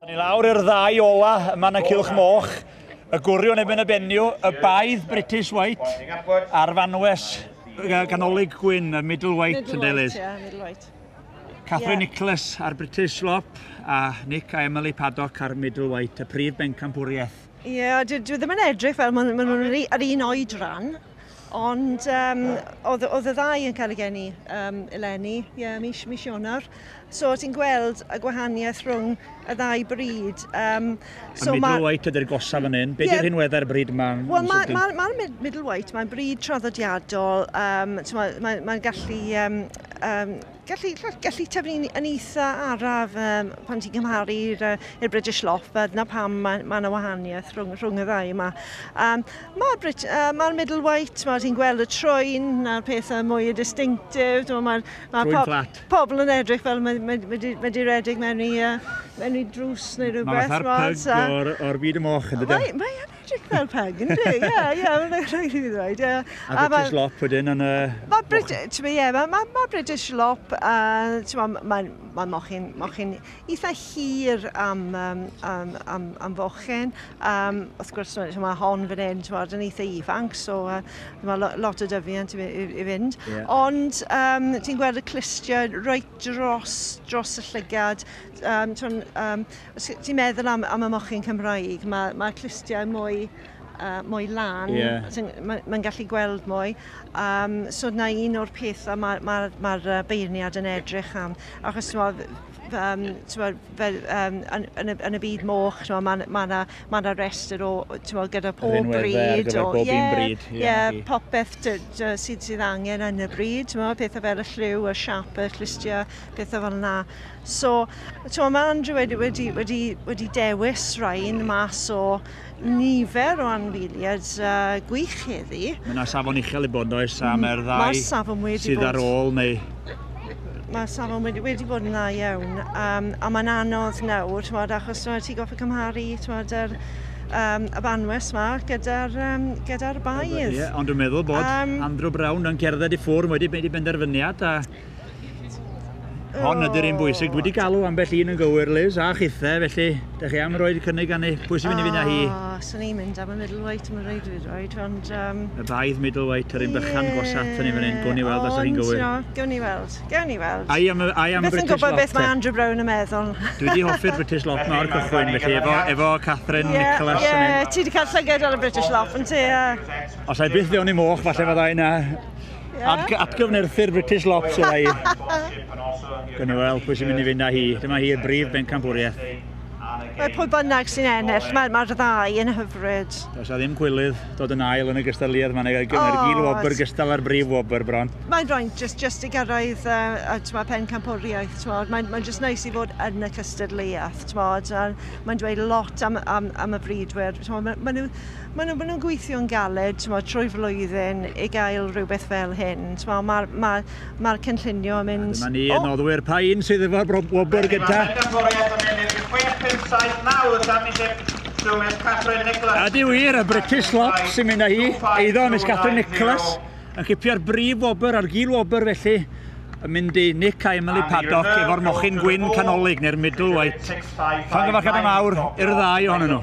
Ni lawr i'r ddau ola yma yn y Cylch Moch, y gwrion ebyn y benniw, y baedd British White a'r fanwes ganolig gwyn, y middleweight yn Delyth. Middleweight. Catherine Nicholas ar British Slop a Nick a Emily Paddock ar middleweight, y prif bencampwriaeth. Ie, dwi ddim yn edrych fel maen nhw'n ar un oed ran, ond oedd y ddau yn cael ei geni eleni, mis Ionawr. So ti'n gweld y gwahaniaeth rhwng y ddau bryd. So a middleweight ydy'r gosa fan hyn. Be di'r rhinweddau'r bryd yma? Wel, mae'r middleweight, mae'n bryd traddodiadol. Mae'n gallu tyfu yn eitha araf pan ti'n cymharu i'r British Slop. Dyna pam mae yna wahaniaeth rhwng y ddau yma. Mae'r middleweight, ti'n gweld y trwyn, a'r pethau mwy distinctive. Trwyn flat. Pobl yn edrych fel mae di redig mewn i drws neu rhywbeth. Mae'n pug o'r byd y moch yn dydyn? Mae'n edrych fel pug, ynddi? Ie, mae'n rhaid i ddweud. A British Slop wedyn yn y... Mae British Slop, mae'n mochyn eitha hir am fochyn. Wrth gwrs, mae hon fan hyn yn eitha ifanc, so mae lot o dyfiant i fynd. Ond ti'n gweld y clustia reit dros y llygad. Ti'n meddwl am y mochyn Cymraeg, mae clustiau mwy lan, mae'n gallu gweld mwy. So na un o'r pethau mae'r beirniad yn edrych am. Achos yn y byd moch, mae yna restr gyda pob bryd. Popeth sydd angen yn y bryd. Pethau fel y lliw, y siap, y clustiau, pethau fel yna. So, mae Andrew wedi dewis rhain mas o nifer o anfiliad gwych heddi. Mae yna safon uchel i bod oes am yr ddau sydd ar ôl neu... Mae safon wedi bod yn dda iawn, a mae'n anodd nawr, achos ti'n goffa cymharu y banwes yma gyda'r baedd. Ond dwi'n meddwl bod Andrew Brown yn cerdded i ffwrdd wedi benderfyniad a hon ydy'r un bwysig. Dwi wedi galw ambell un yn gywir, Liz, a chithau, felly ydych chi am roed cynnig gan ei pwy sy'n mynd i fynd â hi? Sa'n ni'n mynd am y middleweight yn roed, ond... Y baedd middleweight, yr un bychan gosat yn ei fan hyn, gawn ni weld os ydych chi'n gywir. Gawn ni weld. Ai am y British Slop? Beth yn gwybod beth mae Andrew Brown yn meddwl. Dwi wedi hoffi'r British Slop na o'r cychwyn, felly efo Catherine Nicholas yn hyn. Ie, ti wedi cael llygad ar y British Slop, yn ti? Os ai byth ddewn i moch, falle fydda i na atgyfnerthu'r British Slop sydd ai. Gawn ni weld pwy sy'n mynd i fynd â hi. Dyma hi'r brif bencampwriaeth. Pwy bynnag sy'n ennill, mae'r ddau yn hyfryd. Does a ddim gwylydd dod yn ail yn y gystadleuaeth. Mae'n gil wobr gystal ar brif wobr bron. Mae'n rhaid just i gyrraedd pencampwriaeth. Mae'n just neis i fod yn y cystadleuaeth. Mae'n dweud lot am y brydwyr. Maen nhw'n gweithio'n galed trwy flwyddyn i gael rhywbeth fel hyn. Mae'r cynllunio yn mynd... Dyma ni yn oddwyr pa un sydd efo'r wobr gyda. Ydy wir, y British Slop sy'n mynd â hi, eiddo Miss Catherine Nicholas, yn cipio'r brif wobr a'r gil wobr felly, yn mynd i Nick a Emily Paddock efo'r mochyn gwyn canolig neu'r middleweight. Llongyfarchiadau mawr i'r ddau ohonyn nhw.